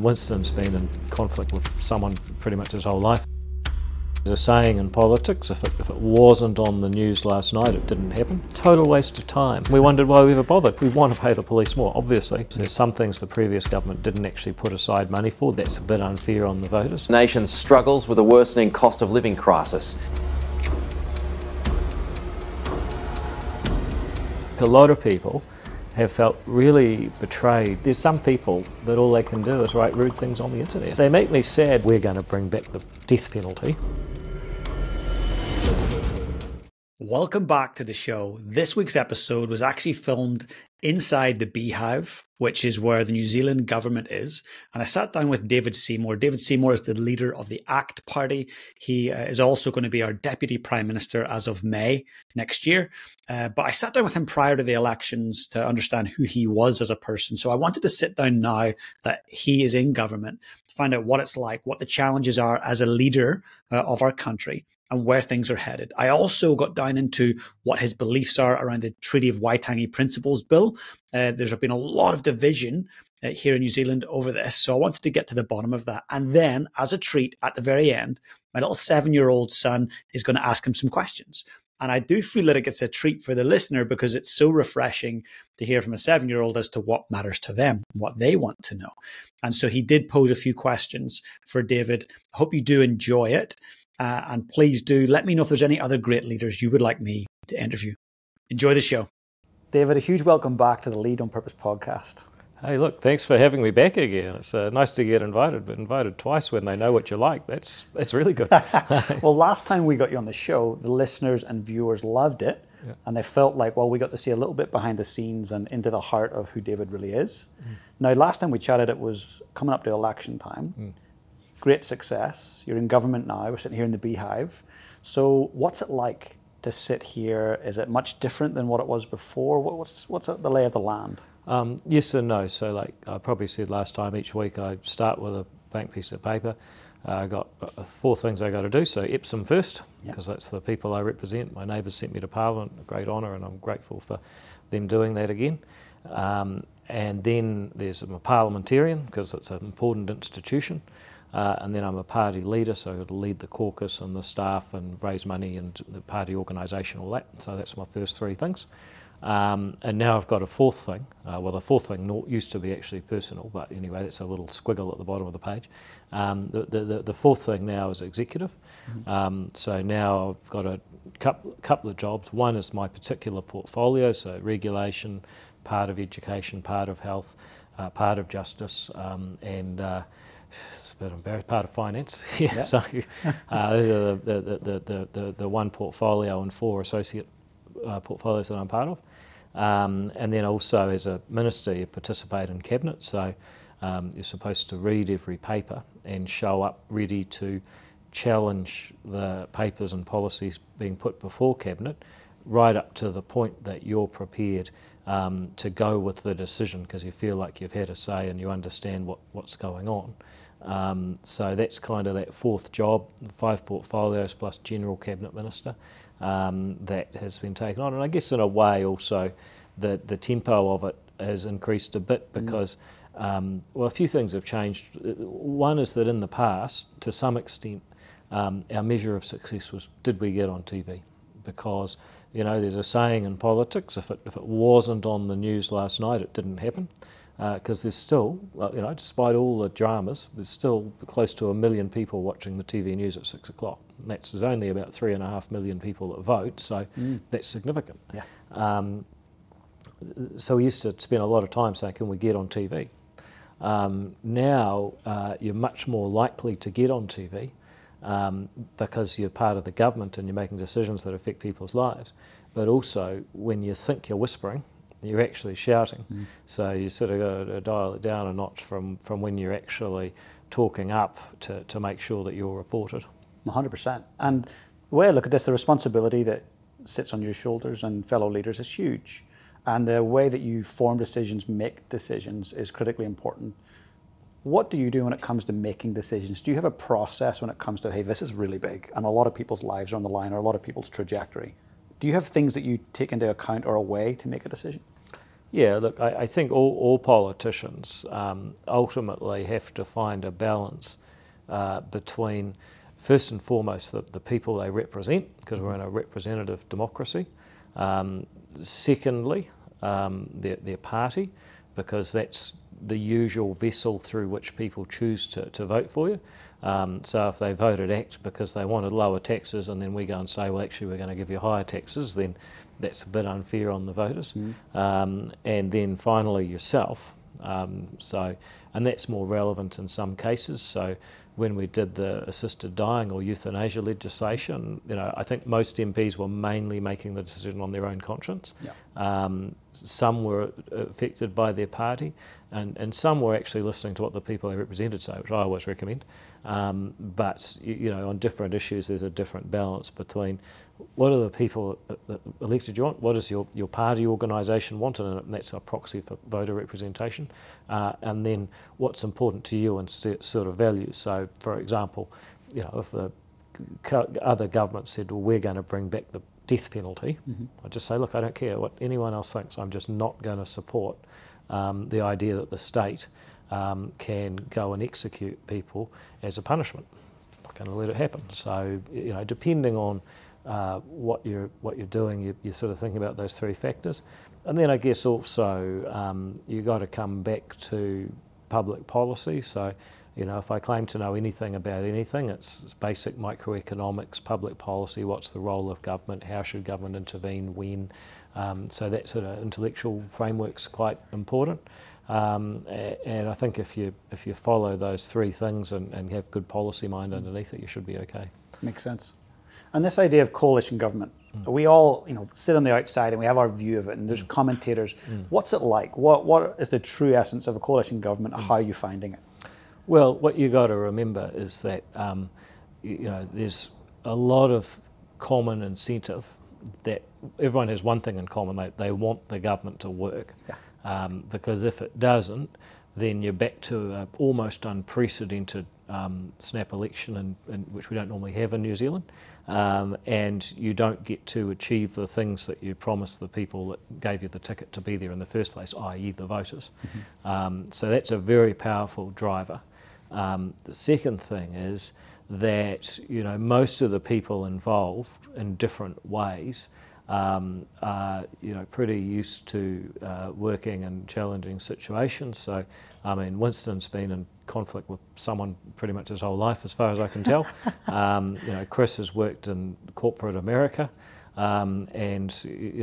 Winston's been in conflict with someone pretty much his whole life. There's a saying in politics, if it wasn't on the news last night, it didn't happen. Total waste of time. We wondered why we ever bothered. We want to pay the police more, obviously. There's some things the previous government didn't actually put aside money for. That's a bit unfair on the voters. The nation struggles with a worsening cost of living crisis. A lot of people have felt really betrayed. There's some people that all they can do is write rude things on the internet. They make me sad. We're going to bring back the death penalty. Welcome back to the show. This week's episode was actually filmed inside the Beehive, which is where the New Zealand government is. And I sat down with David Seymour. David Seymour is the leader of the ACT Party. He is also going to be our Deputy Prime Minister as of May next year. But I sat down with him prior to the elections to understand who he was as a person. So I wanted to sit down now that he is in government to find out what it's like, what the challenges are as a leader of our country, and where things are headed. I also got down into what his beliefs are around the Treaty of Waitangi Principles Bill. There's been a lot of division here in New Zealand over this, so I wanted to get to the bottom of that. And then, as a treat, at the very end, my little 7-year-old son is going to ask him some questions. And I do feel that it's a treat for the listener because it's so refreshing to hear from a 7-year-old as to what matters to them, what they want to know. And so he did pose a few questions for David. I hope you do enjoy it. And please do let me know if there's any other great leaders you would like me to interview. Enjoy the show. David, a huge welcome back to the Lead on Purpose podcast. Hey, look, thanks for having me back again. It's nice to get invited, but invited twice when they know what you like. That's really good. Well, last time we got you on the show, the listeners and viewers loved it. Yeah. And they felt like, well, we got to see a little bit behind the scenes and into the heart of who David really is. Now, last time we chatted, it was coming up to election time. Great success. You're in government now. We're sitting here in the Beehive. So what's it like to sit here? Is it much different than what it was before? What's the lay of the land? Yes and no. So like I probably said last time, each week I start with a blank piece of paper. I got 4 things I got to do. So Epsom first, because that's the people I represent. My neighbours sent me to Parliament, a great honour, and I'm grateful for them doing that again. And then I'm a parliamentarian, because it's an important institution. And then I'm a party leader, so I've got to lead the caucus and the staff and raise money and the party organisation, all that. So that's my first 3 things. And now I've got a 4th thing. Well, the 4th thing used to be actually personal, but anyway, that's a little squiggle at the bottom of the page. The 4th thing now is executive. So now I've got a couple of jobs. One is my particular portfolio, so regulation, part of education, part of health, part of justice, and it's a bit embarrassing, part of finance. So the one portfolio and 4 associate portfolios that I'm part of. And then also as a minister you participate in cabinet, so you're supposed to read every paper and show up ready to challenge the papers and policies being put before cabinet, right up to the point that you're prepared to go with the decision because you feel like you've had a say and you understand what's going on. So that's kind of that 4th job, 5 portfolios plus general cabinet minister that has been taken on. And I guess in a way also the tempo of it has increased a bit because well, a few things have changed. One is that in the past, to some extent, our measure of success was, did we get on TV? Because there's a saying in politics, if it wasn't on the news last night, it didn't happen. Because there's still, despite all the dramas, there's still close to 1 million people watching the TV news at 6 o'clock. There's only about 3.5 million people that vote, so that's significant. Yeah. So we used to spend a lot of time saying, can we get on TV? Now you're much more likely to get on TV because you're part of the government and you're making decisions that affect people's lives. But also, when you think you're whispering, you're actually shouting. So you sort of got to dial it down a notch from when you're actually talking up to make sure that you're reported. 100%. And the way I look at this, the responsibility that sits on your shoulders and fellow leaders is huge. And the way that you form decisions, make decisions is critically important. What do you do when it comes to making decisions? Do you have a process when it comes to, hey, this is really big and a lot of people's lives are on the line or a lot of people's trajectory? Do you have things that you take into account or a way to make a decision? Yeah, look, I think all politicians ultimately have to find a balance between, first and foremost, the people they represent, because we're in a representative democracy. Secondly, their party, because that's the usual vessel through which people choose to vote for you. So if they voted ACT because they wanted lower taxes, and then we go and say, well, actually, we're going to give you higher taxes, then that's a bit unfair on the voters. And then finally, yourself. And that's more relevant in some cases. So when we did the assisted dying or euthanasia legislation, I think most MPs were mainly making the decision on their own conscience. Some were affected by their party, and some were actually listening to what the people they represented say, which I always recommend. But on different issues, there's a different balance between what are the people that elected you want, what does your party organisation want, and that's a proxy for voter representation, and then what's important to you and sort of values. So, for example, if the other government said, well, we're going to bring back the death penalty, I just say, look, I don't care what anyone else thinks, I'm just not going to support the idea that the state can go and execute people as a punishment. I'm not going to let it happen. So, depending on what you're doing, you're sort of thinking about those three factors. And then I guess also you've got to come back to public policy. So, if I claim to know anything about anything, it's basic microeconomics, public policy, what's the role of government, how should government intervene, when. So that sort of intellectual framework's quite important. And I think if you follow those three things and have good policy mind underneath it, you should be okay. Makes sense. And this idea of coalition government, we all sit on the outside and we have our view of it, and there's commentators. What's it like? What is the true essence of a coalition government? How are you finding it? Well, what you got to remember is that there's a lot of common incentive, that everyone has one thing in common: they want the government to work. Because if it doesn't, then you're back to an almost unprecedented snap election, in which we don't normally have in New Zealand, and you don't get to achieve the things that you promised the people that gave you the ticket to be there in the first place, i.e. the voters. So that's a very powerful driver. The second thing is that most of the people involved in different ways are pretty used to working in challenging situations. So, I mean, Winston's been in conflict with someone pretty much his whole life, as far as I can tell. Chris has worked in corporate America, and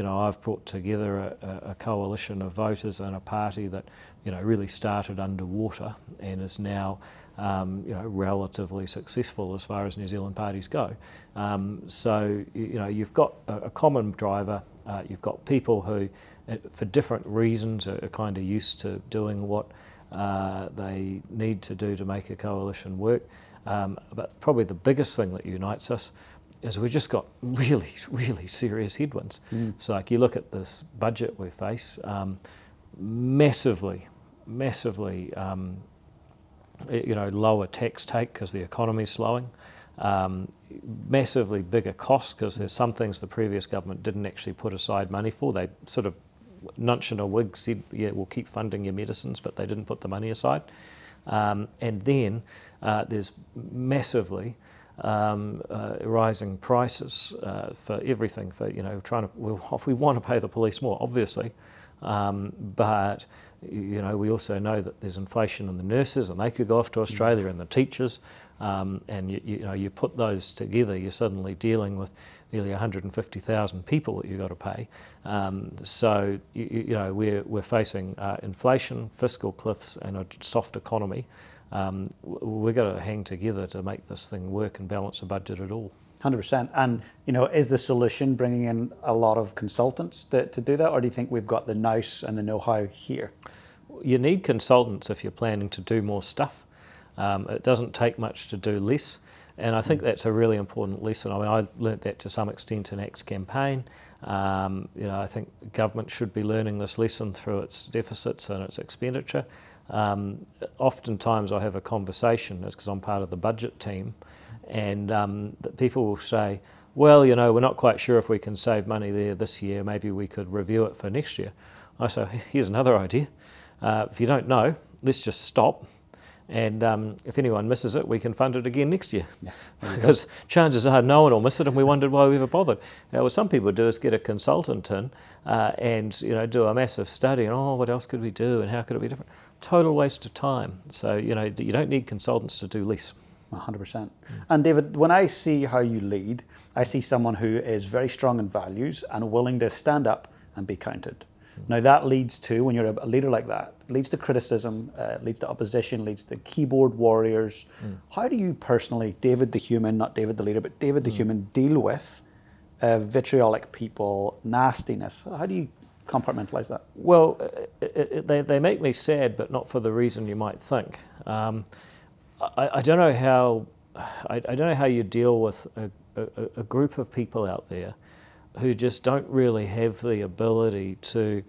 I've brought together a coalition of voters and a party that really started underwater and is now relatively successful as far as New Zealand parties go. So you've got a common driver. You've got people who, for different reasons, are kind of used to doing what they need to do to make a coalition work. But probably the biggest thing that unites us is we've just got really, really serious headwinds. So like you look at this budget we face, massively lower tax take because the economy's slowing, massively bigger costs because there's some things the previous government didn't actually put aside money for. They sort of, nunch in a wig, said, yeah, we'll keep funding your medicines, but they didn't put the money aside. And then there's massively rising prices for everything. For we want to pay the police more, obviously, but we also know that there's inflation in the nurses, and they could go off to Australia, and the teachers, and you put those together, you're suddenly dealing with nearly 150,000 people that you've got to pay. So we're facing inflation, fiscal cliffs, and a soft economy. We've got to hang together to make this thing work and balance a budget at all. 100%. And, is the solution bringing in a lot of consultants to do that, or do you think we've got the nous and the know-how here? You need consultants if you're planning to do more stuff. It doesn't take much to do less, and I think that's a really important lesson. I mean, I learnt that to some extent in ACT's campaign. I think government should be learning this lesson through its deficits and its expenditure. Oftentimes I have a conversation, because I'm part of the budget team, and that people will say, well, we're not quite sure if we can save money there this year, maybe we could review it for next year. I say, here's another idea. If you don't know, let's just stop. And if anyone misses it, we can fund it again next year. Yeah, because chances are no one will miss it, and we wondered why we ever bothered. Now, what some people do is get a consultant in and do a massive study, and what else could we do, and how could it be different? Total waste of time. So you don't need consultants to do less. 100%. And David, when I see how you lead, I see someone who is very strong in values and willing to stand up and be counted. Now that leads to, when you're a leader like that, leads to criticism, leads to opposition, leads to keyboard warriors. How do you personally, David the human, not David the leader, but David the human, deal with vitriolic people, nastiness? How do you compartmentalize that? Well, they make me sad, but not for the reason you might think. I don't know how you deal with a group of people out there who just don't really have the ability to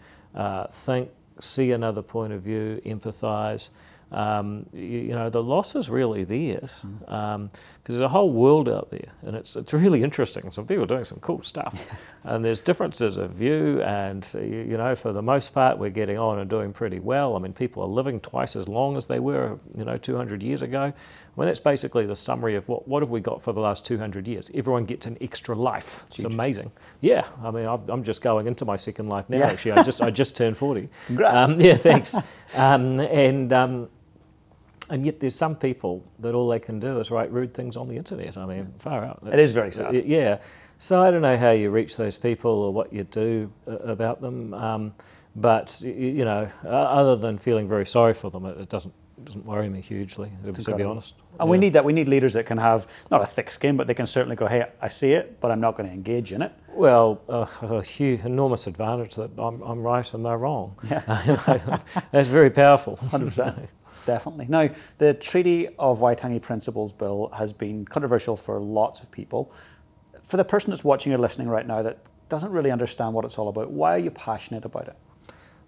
think, see another point of view, empathise. The loss is really theirs, because there's a whole world out there, and it's really interesting. Some people are doing some cool stuff, and there's differences of view, and for the most part we're getting on and doing pretty well. I mean, people are living twice as long as they were 200 years ago. Well, that's basically the summary of what have we got for the last 200 years. Everyone gets an extra life. It's amazing. Yeah, I mean, I'm just going into my second life now. Actually, I just turned 40. Congrats. Yeah, thanks. And yet there's some people that all they can do is write rude things on the internet. I mean, far out. It is very sad. Yeah. So I don't know how you reach those people or what you do about them. But other than feeling very sorry for them, it doesn't worry me hugely, to be honest. And we need that. We need leaders that can have not a thick skin, but they can certainly go, hey, I see it, but I'm not going to engage in it. Well, a huge, enormous advantage that I'm right and they're wrong. Yeah. That's very powerful. 100%. Definitely. Now, the Treaty of Waitangi Principles Bill has been controversial for lots of people. For the person that's watching or listening right now that doesn't really understand what it's all about, why are you passionate about it?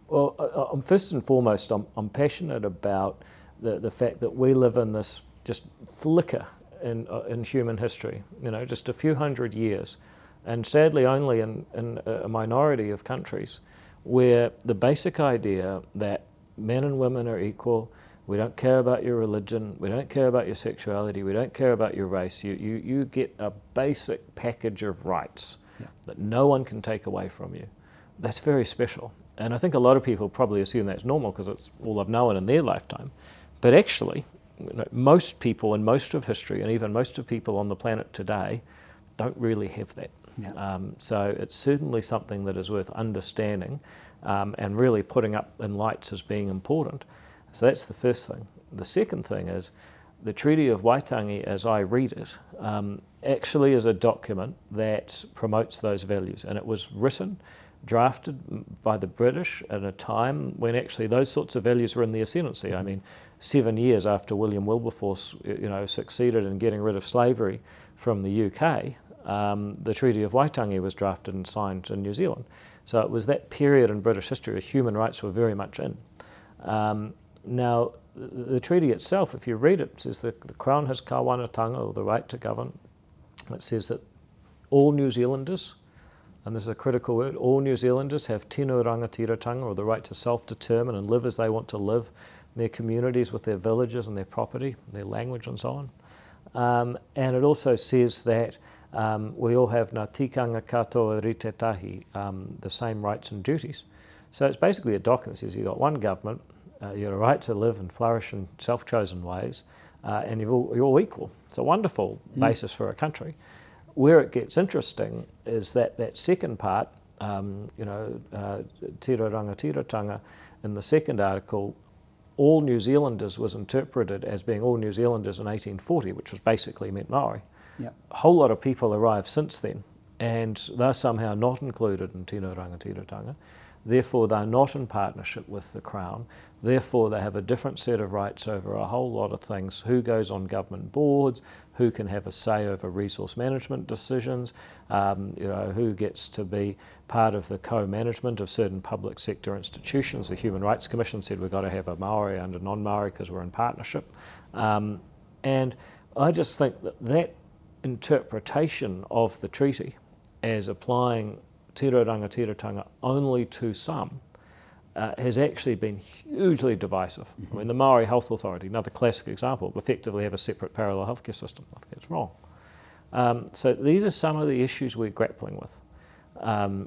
Well, first and foremost, I'm passionate about the fact that we live in this just flicker in human history, just a few hundred years, and sadly only in a minority of countries, where the basic idea that men and women are equal, we don't care about your religion, we don't care about your sexuality, we don't care about your race. You get a basic package of rights that no one can take away from you. That's very special. And I think a lot of people probably assume that's normal because it's all they've known in their lifetime. But actually, most people in most of history, and even most of people on the planet today, don't really have that. Yeah. So it's certainly something that is worth understanding and really putting up in lights as being important. So that's the first thing. The second thing is the Treaty of Waitangi, as I read it, actually is a document that promotes those values. And it was written, drafted by the British at a time when actually those sorts of values were in the ascendancy. I mean, 7 years after William Wilberforce, succeeded in getting rid of slavery from the UK, the Treaty of Waitangi was drafted and signed in New Zealand. So it was that period in British history where human rights were very much in. Now, the treaty itself, if you read it, says that the Crown has kawanatanga, or the right to govern. It says that all New Zealanders, and this is a critical word, all New Zealanders have tino rangatiratanga, or the right to self-determine and live as they want to live in their communities with their villages and their property, their language and so on. And it also says that we all have ngā tikanga katoa ritetahi, the same rights and duties. So it's basically a document that says you've got one government, you have a right to live and flourish in self-chosen ways, and you're all equal. It's a wonderful basis for a country. Where it gets interesting is that second part, tira rangatiratanga, in the second article, all New Zealanders was interpreted as being all New Zealanders in 1840, which was basically meant Maori. Yep. A whole lot of people arrived since then, and they're somehow not included in tino rangatiratanga. Therefore, they're not in partnership with the Crown. Therefore, they have a different set of rights over a whole lot of things. Who goes on government boards, who can have a say over resource management decisions, who gets to be part of the co-management of certain public sector institutions. The Human Rights Commission said we've got to have a Maori and a non-Maori because we're in partnership. And I just think that interpretation of the treaty as applying tiro rangatiratanga only to some has actually been hugely divisive. I mean, the Maori Health Authority, another classic example, effectively have a separate parallel healthcare system. I think that's wrong. So these are some of the issues we're grappling with. I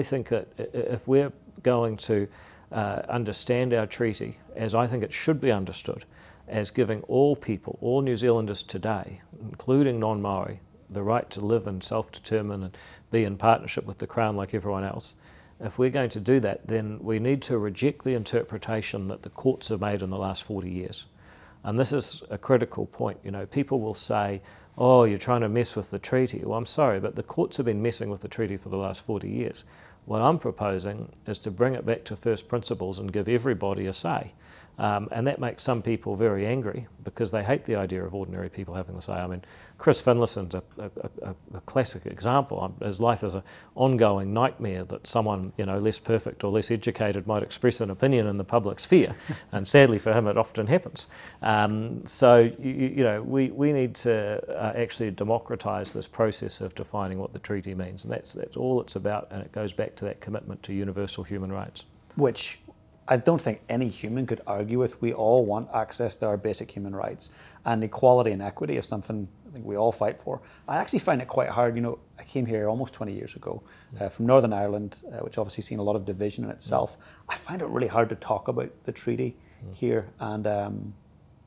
think that if we're going to understand our treaty, as I think it should be understood, as giving all people, all New Zealanders today, including non-Maori, the right to live and self-determine and be in partnership with the Crown like everyone else, if we're going to do that, then we need to reject the interpretation that the courts have made in the last 40 years. And this is a critical point. You know, people will say, oh, you're trying to mess with the treaty. Well, I'm sorry, but the courts have been messing with the treaty for the last 40 years. What I'm proposing is to bring it back to first principles and give everybody a say. And that makes some people very angry because they hate the idea of ordinary people having a say. I mean, Chris Finlayson's a classic example. His life is an ongoing nightmare that someone, you know, less perfect or less educated might express an opinion in the public sphere. And sadly for him, it often happens. So, you know, we need to actually democratise this process of defining what the treaty means. And that's all it's about. And it goes back to that commitment to universal human rights. Which I don't think any human could argue with. We all want access to our basic human rights, and equality and equity is something I think we all fight for. I actually find it quite hard. You know, I came here almost 20 years ago from Northern Ireland, which obviously seen a lot of division in itself. I find it really hard to talk about the treaty here, and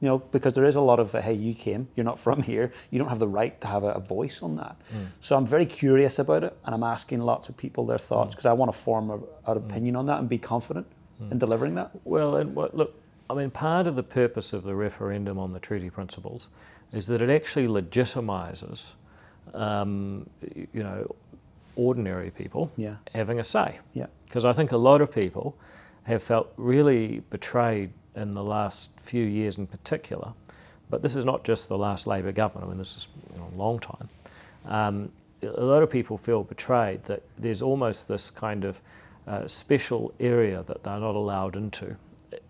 you know, because there is a lot of hey, you came, you're not from here, you don't have the right to have a voice on that. So I'm very curious about it, and I'm asking lots of people their thoughts because I want to form an opinion on that and be confident in delivering that. Well, and look, I mean, part of the purpose of the referendum on the treaty principles is that it actually legitimises, you know, ordinary people having a say. Because I think a lot of people have felt really betrayed in the last few years in particular, but this is not just the last Labor government. I mean, this is, you know, a long time. A lot of people feel betrayed that there's almost this kind of special area that they're not allowed into,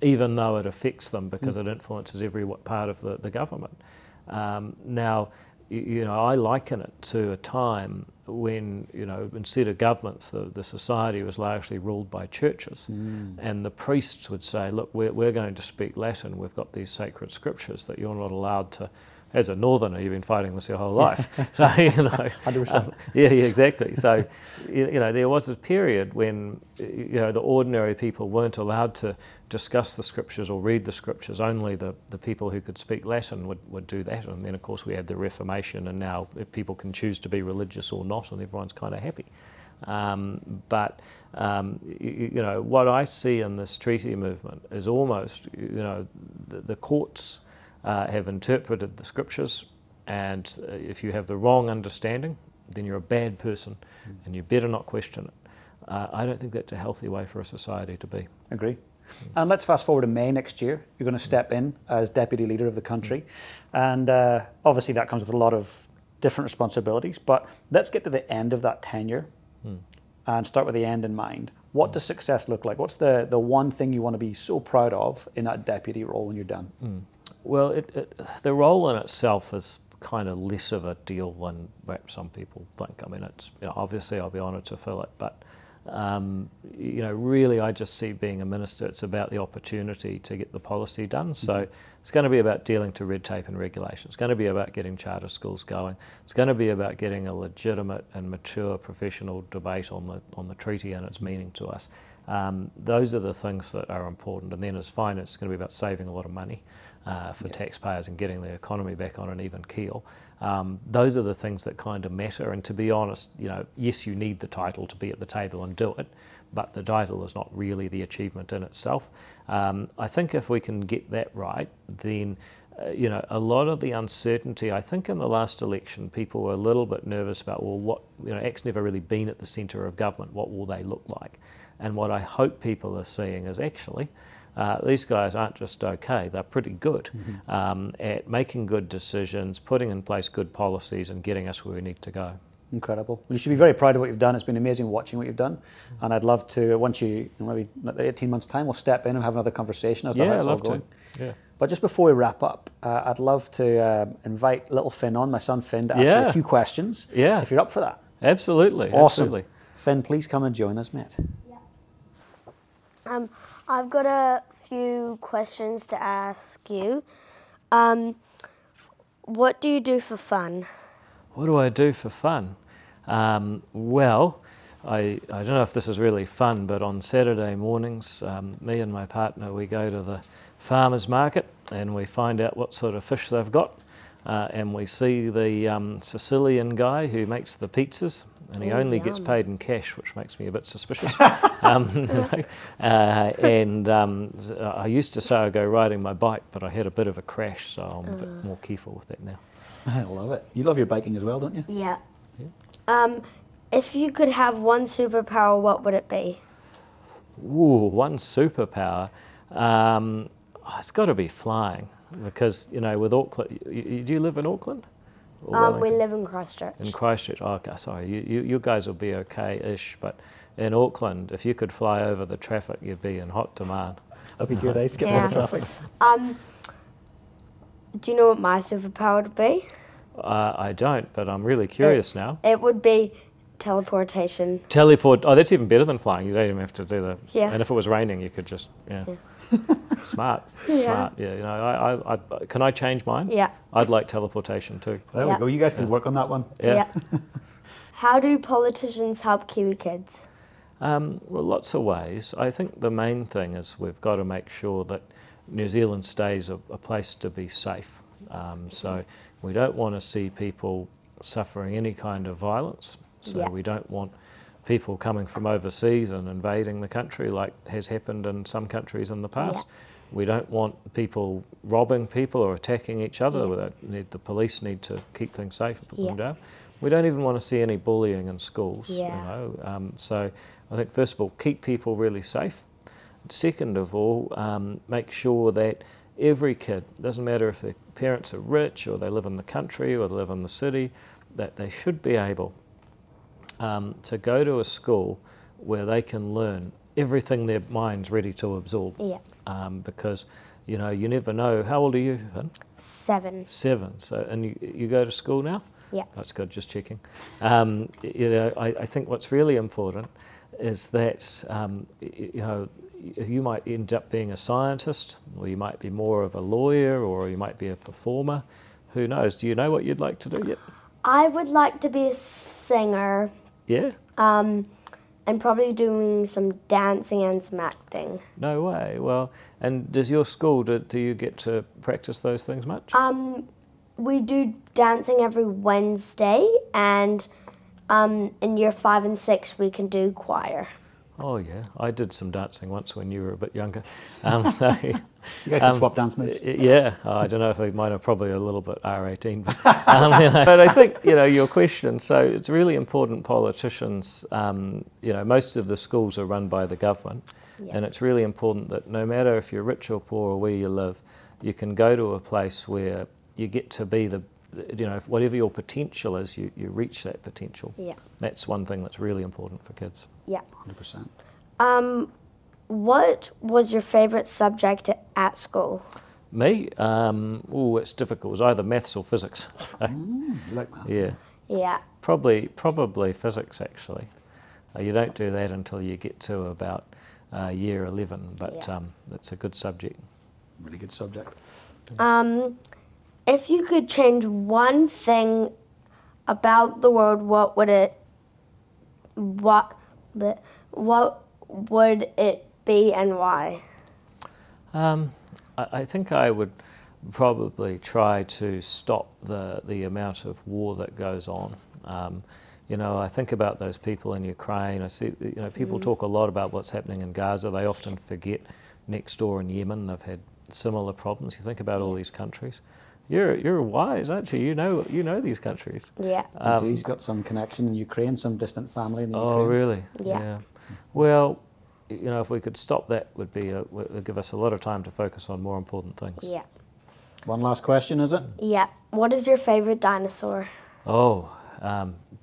even though it affects them because it influences every part of the government. Now, you know, I liken it to a time when, you know, instead of governments, the society was largely ruled by churches, and the priests would say, look, we're going to speak Latin, we've got these sacred scriptures that you're not allowed to. As a northerner, you've been fighting this your whole life. So, you know, 100%. Yeah, exactly. So, you know, there was a period when, you know, the ordinary people weren't allowed to discuss the scriptures or read the scriptures. Only the people who could speak Latin would do that. And then, of course, we had the Reformation, and now people can choose to be religious or not, and everyone's kind of happy. You know, what I see in this treaty movement is almost, you know, the courts have interpreted the scriptures, and if you have the wrong understanding, then you're a bad person, and you better not question it. I don't think that's a healthy way for a society to be. Agree. And let's fast forward to May next year. You're going to step in as deputy leader of the country, and obviously that comes with a lot of different responsibilities. But let's get to the end of that tenure and start with the end in mind. What does success look like? What's the one thing you want to be so proud of in that deputy role when you're done? Well, the role in itself is kind of less of a deal than perhaps some people think. I mean, it's, you know, obviously I'll be honoured to fill it, but you know, really I just see being a minister, it's about the opportunity to get the policy done. So it's going to be about dealing to red tape and regulation. It's going to be about getting charter schools going. It's going to be about getting a legitimate and mature professional debate on the treaty and its meaning to us. Those are the things that are important. And then as finance, it's going to be about saving a lot of money for taxpayers and getting the economy back on an even keel. Those are the things that kind of matter. And to be honest, you know, yes, you need the title to be at the table and do it, but the title is not really the achievement in itself. I think if we can get that right, then you know, a lot of the uncertainty, I think in the last election, people were a little bit nervous about, well, what, you know, ACT's never really been at the centre of government, what will they look like? And what I hope people are seeing is actually, these guys aren't just okay, they're pretty good at making good decisions, putting in place good policies and getting us where we need to go. Incredible. Well, you should be very proud of what you've done. It's been amazing watching what you've done. And I'd love to, once you, maybe 18 months time, we'll step in and have another conversation as to how it's all going. Yeah. But just before we wrap up, I'd love to invite little Finn on, my son Finn, to ask you a few questions. Yeah. If you're up for that. Absolutely. Awesome. Absolutely. Finn, please come and join us, mate. I've got a few questions to ask you. What do you do for fun? What do I do for fun? Well, I don't know if this is really fun, but on Saturday mornings, me and my partner, we go to the farmer's market and we find out what sort of fish they've got. And we see the Sicilian guy who makes the pizzas, and he only gets paid in cash, which makes me a bit suspicious. I used to say I'd go riding my bike, but I had a bit of a crash, so I'm a bit more careful with that now. I love it. You love your biking as well, don't you? Yeah. If you could have one superpower, what would it be? Ooh, one superpower. It's got to be flying, because, you know, with Auckland, do you live in Auckland? We live in Christchurch. In Christchurch, oh, okay, sorry, you guys will be okay-ish, but in Auckland, if you could fly over the traffic, you'd be in hot demand. That'd be good, skip all the traffic. Do you know what my superpower would be? I don't, but I'm really curious now. It would be teleportation. Oh, that's even better than flying. You don't even have to do the... Yeah. And if it was raining, you could just... Smart. Yeah. Smart. Yeah. You know, can I change mine? Yeah. I'd like teleportation too. There we go. You guys can work on that one. Yeah. How do politicians help Kiwi kids? Well, lots of ways. I think the main thing is we've got to make sure that New Zealand stays a place to be safe. So we don't want to see people suffering any kind of violence. So we don't want people coming from overseas and invading the country like has happened in some countries in the past. We don't want people robbing people or attacking each other. The police need to keep things safe and put them down. We don't even want to see any bullying in schools. You know? So I think first of all, keep people really safe. Second of all, make sure that every kid, doesn't matter if their parents are rich or they live in the country or they live in the city, that they should be able to go to a school where they can learn everything their mind's ready to absorb. Because, you know, you never know. How old are you, Finn? 7. 7. So, and you go to school now? Yeah. That's good, just checking. You know, I think what's really important is that, you know, you might end up being a scientist, or you might be more of a lawyer, or you might be a performer. Who knows? Do you know what you'd like to do yet? I would like to be a singer. Yeah? And probably doing some dancing and some acting. No way. Well, and does your school, do you get to practice those things much? We do dancing every Wednesday, and in year 5 and 6 we can do choir. Oh yeah, I did some dancing once when you were a bit younger. You guys can swap dance moves. Yeah, I don't know if mine are probably a little bit R18, but, you know, but I think, you know, your question, so it's really important politicians, you know, most of the schools are run by the government, and it's really important that no matter if you're rich or poor or where you live, you can go to a place where you get to be the, you know, whatever your potential is, you reach that potential. Yeah. That's one thing that's really important for kids. Yeah. 100%. What was your favourite subject at school? Me? Oh, it's difficult. It was either maths or physics. You like maths? Yeah. Yeah. Probably Physics, actually. You don't do that until you get to about year 11, but it's a good subject. Really good subject. If you could change one thing about the world, what would it be and why? I think I would probably try to stop the amount of war that goes on. You know, I think about those people in Ukraine. I see, you know, people talk a lot about what's happening in Gaza. They often forget next door in Yemen they've had similar problems. You think about all these countries. You're wise, aren't you? You know these countries. Yeah. He's got some connection in Ukraine, some distant family in the Ukraine. Oh, really? Yeah. Well, you know, if we could stop that, would give us a lot of time to focus on more important things. Yeah. One last question, is it? Yeah. What is your favourite dinosaur? Oh,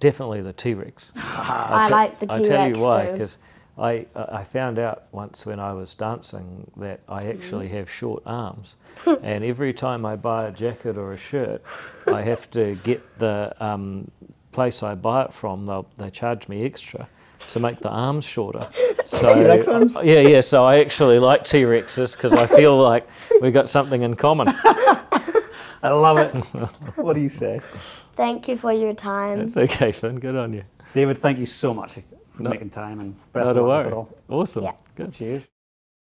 definitely the T-Rex. I like the T-Rex too. I tell you why, too. because I found out once when I was dancing that I actually have short arms, and every time I buy a jacket or a shirt, I have to get the place I buy it from. They charge me extra, to make the arms shorter. So, T-Rex arms? Yeah. So I actually like T-Rexes because I feel like we got something in common. I love it. What do you say? Thank you for your time. It's okay, Finn. Good on you. David, thank you so much for making time and best Not of a luck with worry. it all. Awesome. Yeah. Good. Cheers.